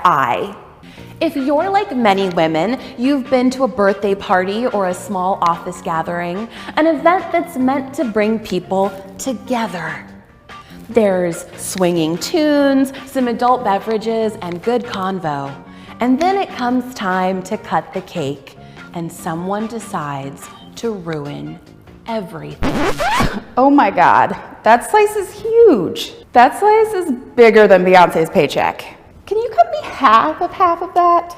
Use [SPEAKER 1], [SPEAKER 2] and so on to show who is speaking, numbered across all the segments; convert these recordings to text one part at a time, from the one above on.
[SPEAKER 1] CRFI. If you're like many women, you've been to a birthday party or a small office gathering, an event that's meant to bring people together. There's swinging tunes, some adult beverages, and good convo. And then it comes time to cut the cake, and someone decides to ruin everything.
[SPEAKER 2] Oh my God, that slice is huge. That slice is bigger than Beyonce's paycheck. Can you cut me half of that?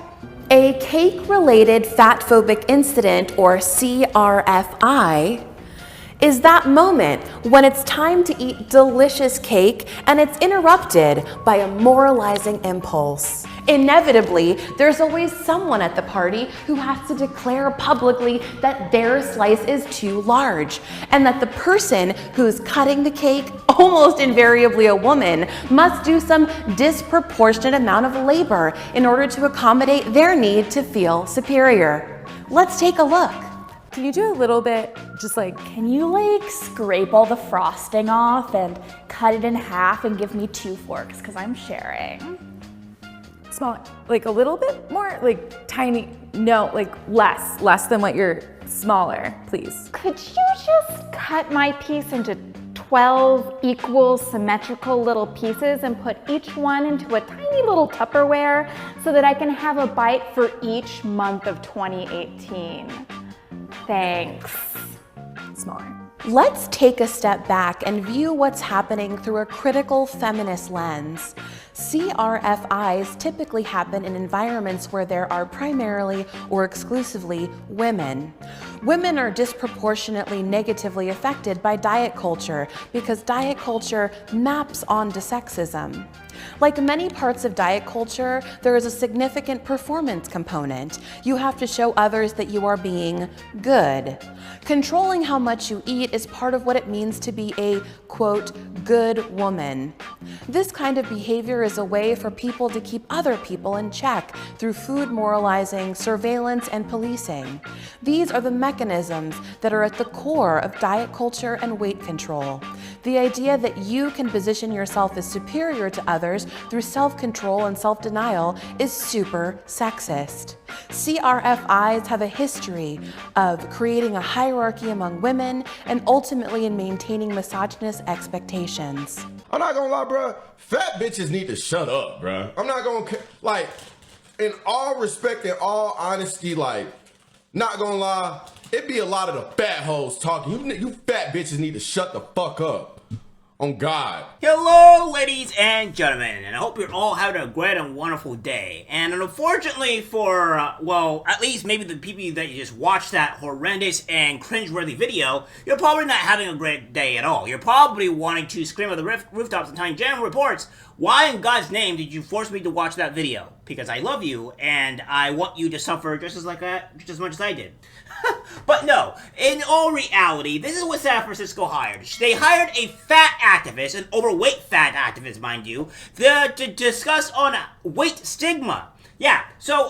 [SPEAKER 1] A cake-related fat-phobic incident, or CRFI, is that moment when it's time to eat delicious cake and it's interrupted by a moralizing impulse. Inevitably, there's always someone at the party who has to declare publicly that their slice is too large, and that the person who's cutting the cake, almost invariably a woman, must do some disproportionate amount of labor in order to accommodate their need to feel superior. Let's take a look.
[SPEAKER 3] Can you do a little bit, can you scrape all the frosting off and cut it in half and give me 2 forks, because I'm sharing. Small, a little bit more, tiny, no, less than what you're smaller, please.
[SPEAKER 4] Could you just cut my piece into 12 equal symmetrical little pieces and put each one into a tiny little Tupperware so that I can have a bite for each month of 2018? Thanks.
[SPEAKER 3] Smaller.
[SPEAKER 1] Let's take a step back and view what's happening through a critical feminist lens. CRFIs typically happen in environments where there are primarily or exclusively women. Women are disproportionately negatively affected by diet culture because diet culture maps onto sexism. Like many parts of diet culture, there is a significant performance component. You have to show others that you are being good. Controlling how much you eat is part of what it means to be a, quote, good woman. This kind of behavior is a way for people to keep other people in check through food moralizing, surveillance, and policing. These are the mechanisms that are at the core of diet culture and weight control. The idea that you can position yourself as superior to others through self-control and self-denial is super sexist. CRFIs have a history of creating a hierarchy among women and ultimately in maintaining misogynist expectations.
[SPEAKER 5] I'm not gonna lie, bruh. Fat bitches need to shut up, bruh. I'm not gonna, in all respect and all honesty, not gonna lie, it be a lot of the fat hoes talking. You fat bitches need to shut the fuck up. On God.
[SPEAKER 6] Hello, ladies and gentlemen, and I hope you're all having a great and wonderful day. And unfortunately for, at least maybe the people that you just watched that horrendous and cringeworthy video, you're probably not having a great day at all. You're probably wanting to scream at the rooftops and telling JMReports, why in God's name did you force me to watch that video? Because I love you, and I want you to suffer just as much as I did. But no, in all reality, this is what San Francisco hired. They hired a fat activist, an overweight fat activist, mind you, to discuss on weight stigma. Yeah, so,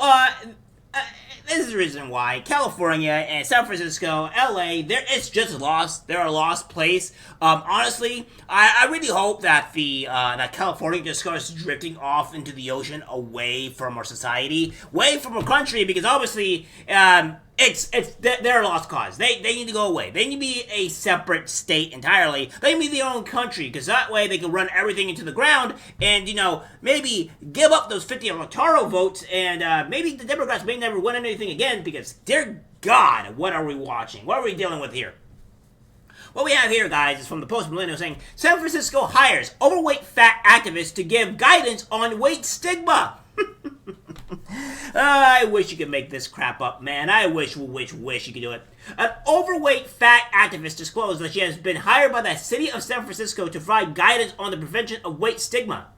[SPEAKER 6] this is the reason why California and San Francisco, LA, it's just lost. They're a lost place. Honestly, I really hope that that California just starts drifting off into the ocean, away from our society, away from our country, because obviously, they're a lost cause. They need to go away. They need to be a separate state entirely. They need their own country, because that way they can run everything into the ground and, maybe give up those 50 electoral votes, and maybe the Democrats may never win anything again, because, dear God, what are we watching? What are we dealing with here? What we have here, guys, is from the Post-Millennial saying, San Francisco hires overweight fat activists to give guidance on weight stigma. I wish you could make this crap up, man. I wish you could do it. An overweight fat activist disclosed that she has been hired by the city of San Francisco to provide guidance on the prevention of weight stigma.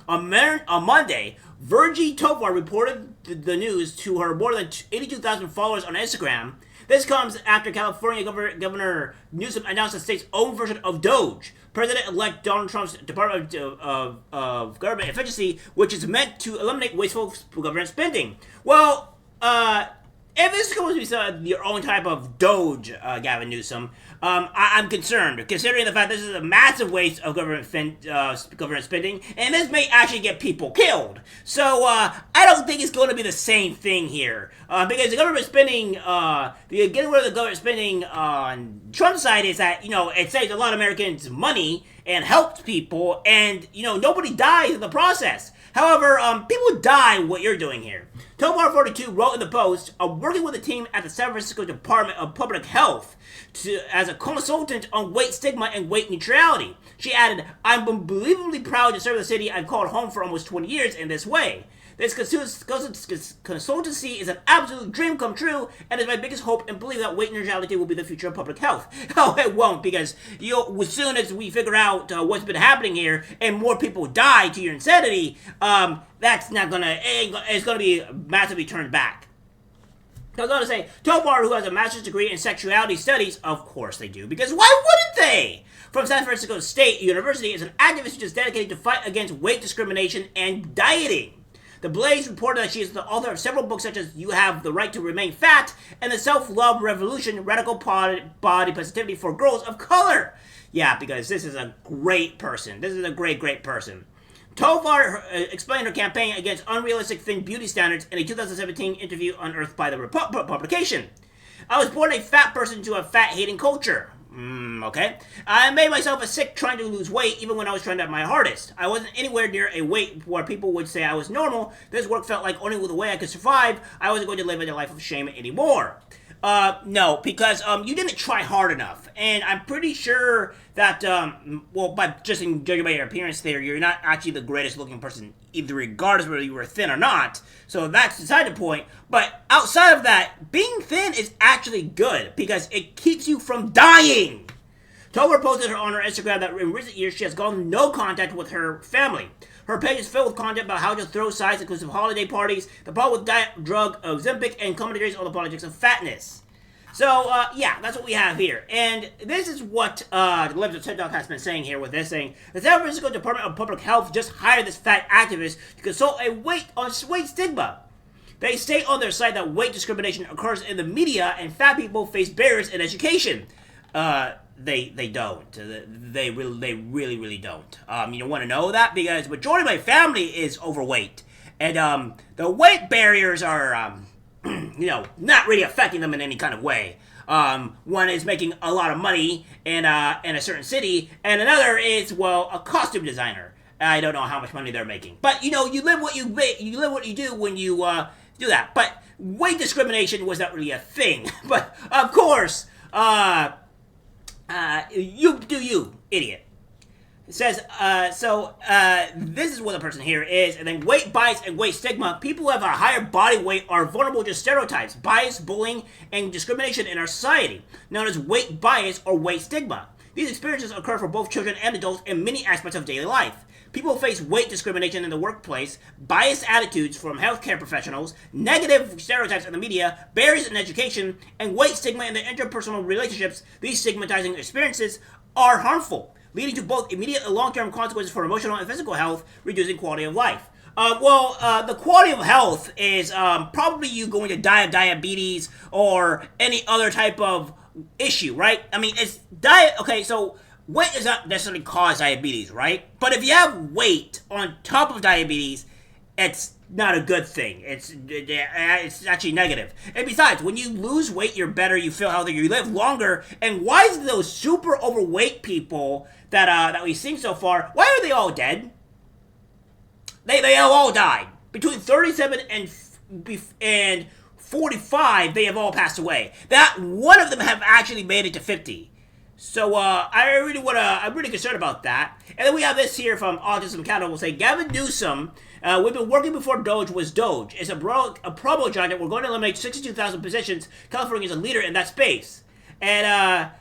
[SPEAKER 6] On Monday, Virgie Tovar reported the news to her more than 82,000 followers on Instagram. This comes after California Governor Newsom announced the state's own version of Doge, President-elect Donald Trump's Department of Government Efficiency, which is meant to eliminate wasteful government spending. Well, if this is going to be your own type of Doge, Gavin Newsom, I'm concerned, considering the fact this is a massive waste of government spending, and this may actually get people killed. So I don't think it's going to be the same thing here, because the government spending, getting rid of the government spending on Trump's side is that, it saves a lot of Americans money and helps people, and, nobody dies in the process. However, people die what you're doing here. Tomar42 wrote in the Post, working with a team at the San Francisco Department of Public Health as a consultant on weight stigma and weight neutrality. She added, I'm unbelievably proud to serve the city I've called home for almost 20 years in this way. This consultancy is an absolute dream come true, and is my biggest hope and believe that weight neutrality will be the future of public health. Oh, it won't, because as soon as we figure out what's been happening here, and more people die to your insanity, that's not gonna, it's gonna be massively turned back. I was gonna say, Tomar, who has a master's degree in sexuality studies, of course they do, because why wouldn't they? From San Francisco State University, is an activist who is dedicated to fight against weight discrimination and dieting. The Blaze reported that she is the author of several books such as You Have the Right to Remain Fat and The Self-Love Revolution, Radical Body Positivity for Girls of Color. Yeah, because this is a great person. This is a great, great person. Tovar explained her campaign against unrealistic thin beauty standards in a 2017 interview unearthed by the publication. I was born a fat person to a fat-hating culture. Okay. I made myself a sick trying to lose weight even when I was trying at my hardest. I wasn't anywhere near a weight where people would say I was normal. This work felt like only the way I could survive. I wasn't going to live in a life of shame anymore. No, because you didn't try hard enough. And I'm pretty sure that, by just judging by your appearance there, you're not actually the greatest looking person, either regardless whether you were thin or not. So that's beside the point. But outside of that, being thin is actually good because it keeps you from dying. Tovar posted on her Instagram that in recent years she has gone no contact with her family. Her page is filled with content about how to throw sides, inclusive holiday parties, the problem with diet drug Ozempic, and commentaries on the politics of fatness. So, yeah, that's what we have here. And this is what the Libs of TikTok has been saying here with this, saying the San Francisco Department of Public Health just hired this fat activist to consult a weight stigma. They state on their site that weight discrimination occurs in the media and fat people face barriers in education. They don't. They really don't. You want to know that? Because the majority of my family is overweight. And the weight barriers are, not really affecting them in any kind of way. One is making a lot of money in a certain city, and another is, a costume designer. I don't know how much money they're making. But, you live what you live what you do when you do that. But weight discrimination was not really a thing. But, of course, you do you, idiot. It says, this is what the person here is, and then weight bias and weight stigma. People who have a higher body weight are vulnerable to stereotypes, bias, bullying, and discrimination in our society, known as weight bias or weight stigma. These experiences occur for both children and adults in many aspects of daily life. People face weight discrimination in the workplace, biased attitudes from healthcare professionals, negative stereotypes in the media, barriers in education, and weight stigma in their interpersonal relationships. These stigmatizing experiences are harmful, leading to both immediate and long-term consequences for emotional and physical health, reducing quality of life. The quality of health is probably you going to die of diabetes or any other type of issue, right? I mean, it's diet. Okay, so weight does not necessarily cause diabetes, right? But if you have weight on top of diabetes, it's not a good thing. It's actually negative. And besides, when you lose weight, you're better, you feel healthier, you live longer. And why is those super overweight people that we've seen so far, why are they all dead? They have all died. Between 37 and 45, they have all passed away. That one of them have actually made it to 50. So, I'm really concerned about that. And then we have this here from Autism Canada. We'll say, Gavin Newsom, we've been working before Doge was Doge. It's a promo giant. We're going to eliminate 62,000 positions. California is a leader in that space. And,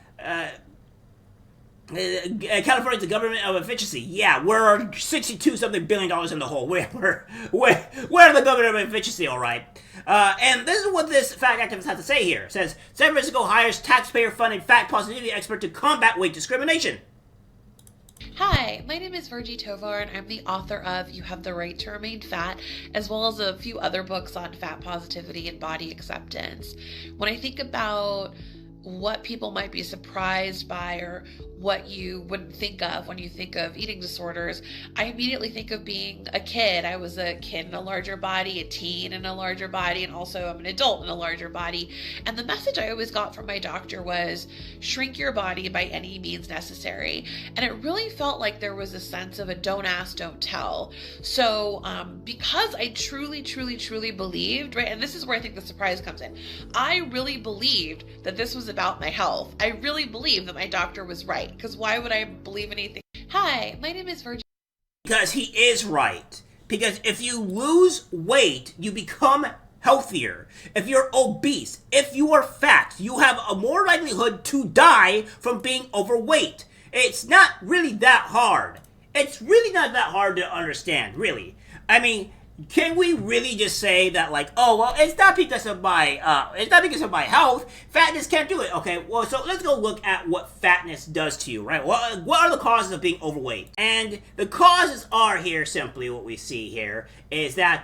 [SPEAKER 6] California is the government of efficiency. Yeah, we're $62-something billion in the hole. We're the government of efficiency, all right. And this is what this fact activist has to say here. It says, San Francisco hires taxpayer-funded fat positivity expert to combat weight discrimination.
[SPEAKER 7] Hi, my name is Virgie Tovar, and I'm the author of You Have the Right to Remain Fat, as well as a few other books on fat positivity and body acceptance. When I think about what people might be surprised by or what you wouldn't think of when you think of eating disorders, I immediately think of being a kid. I was a kid in a larger body, a teen in a larger body, and also I'm an adult in a larger body. And the message I always got from my doctor was shrink your body by any means necessary. And it really felt like there was a sense of a don't ask, don't tell. So because I truly believed, right, and this is where I think the surprise comes in. I really believed that this was about my health. I really believed that my doctor was right. Because why would I believe anything? Hi, my name is Virgie.
[SPEAKER 6] Because he is right. Because if you lose weight, you become healthier. If you're obese, if you are fat, you have a more likelihood to die from being overweight. It's not really that hard. It's really not that hard to understand, really. I mean, can we really just say that, like, oh, well, it's not because of my health. Fatness can't do it. Okay, well, so let's go look at what fatness does to you, right? What are the causes of being overweight? And the causes are here, simply what we see here, is that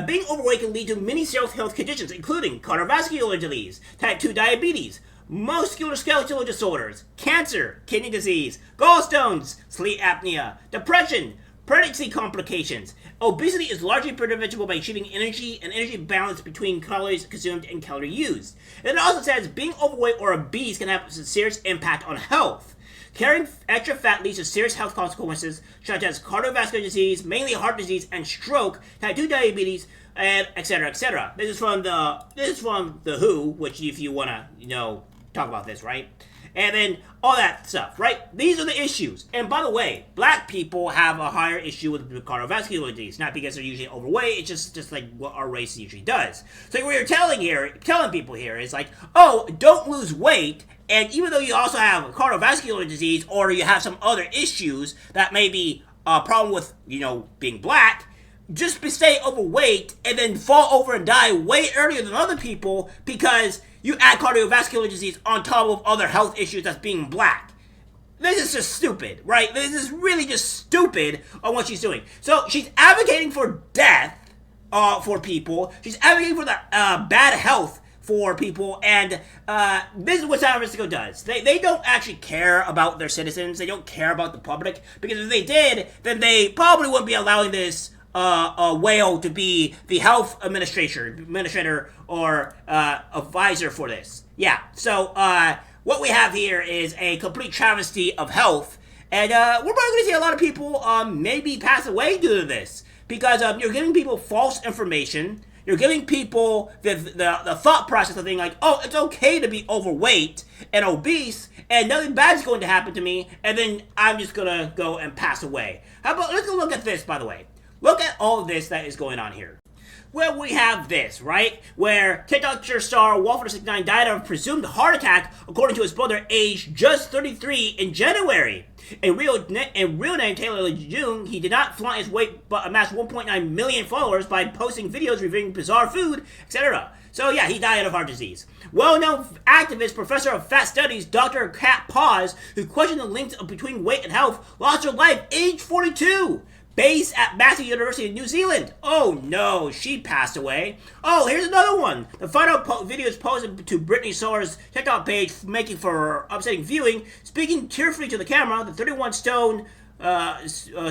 [SPEAKER 6] being overweight can lead to many health conditions, including cardiovascular disease, type 2 diabetes, musculoskeletal disorders, cancer, kidney disease, gallstones, sleep apnea, depression, pregnancy complications. Obesity is largely preventable by achieving energy balance between calories consumed and calories used. And it also says being overweight or obese can have a serious impact on health. Carrying extra fat leads to serious health consequences such as cardiovascular disease, mainly heart disease and stroke, type 2 diabetes, and etc. etc. This is from the WHO, which if you want to talk about this, right? And then all that stuff, right? These are the issues. And by the way, black people have a higher issue with cardiovascular disease, not because they're usually overweight, it's just like what our race usually does. So what you're telling people here is like, oh, don't lose weight, and even though you also have cardiovascular disease or you have some other issues that may be a problem with, being black, just stay overweight and then fall over and die way earlier than other people because you add cardiovascular disease on top of other health issues that's being black. This is just stupid, right? This is really just stupid on what she's doing. So she's advocating for death for people. She's advocating for the bad health for people, and this is what San Francisco does. They don't actually care about their citizens. They don't care about the public, because if they did, then probably wouldn't be allowing this whale to be the health administrator or advisor for this. Yeah, so what we have here is a complete travesty of health, and we're probably going to see a lot of people maybe pass away due to this, because you're giving people false information. You're giving people the thought process of thinking like, oh, it's okay to be overweight and obese, and nothing bad is going to happen to me, and then I'm just going to go and pass away. Let's go look at this, by the way. Look at all of this that is going on here. Well, we have this, right? Where TikTok star Wolfer69 died of a presumed heart attack, according to his brother, aged just 33 in January. In real name, Taylor Lejeune, he did not flaunt his weight, but amassed 1.9 million followers by posting videos reviewing bizarre food, etc. So yeah, he died of heart disease. Well-known activist, professor of fat studies, Dr. Kat Paz, who questioned the links between weight and health, lost her life age 42. Based at Massey University in New Zealand. Oh no, she passed away. Oh, here's another one. The final video is posted to Brittany Soar's TikTok page, making for upsetting viewing. Speaking tearfully to the camera, the 31-stone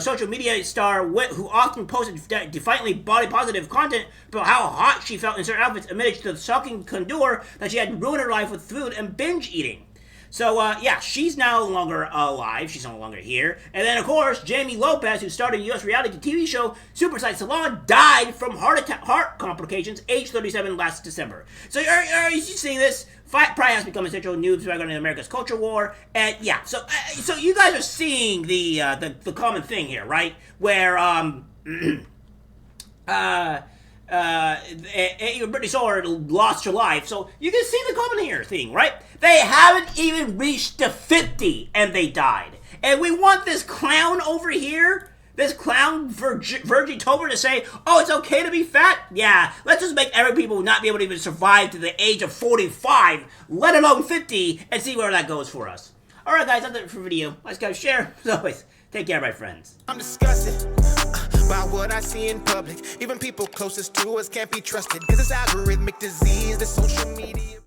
[SPEAKER 6] social media star who often posted defiantly body-positive content about how hot she felt in certain outfits admitted to the shocking candor that she had ruined her life with food and binge eating. So, yeah, she's no longer alive. She's no longer here. And then, of course, Jamie Lopez, who started a U.S. reality TV show, Superside Salon, died from heart complications, age 37, last December. So, are you seeing this? Fight probably has become essential news regarding America's culture war. And, yeah, so you guys are seeing the common thing here, right? Where, Brittany Soar lost her life, so you can see the common here thing, right? They haven't even reached the 50 and they died. And we want this clown over here, this clown Virgie Tover, to say, oh, it's okay to be fat? Yeah, let's just make every people not be able to even survive to the age of 45, let alone 50, and see where that goes for us. Alright guys, that's it for the video. Like, subscribe, share, as always. Take care, my friends.
[SPEAKER 8] I'm disgusted by what I see in public. Even people closest to us can't be trusted, 'cause it's algorithmic disease, the social media.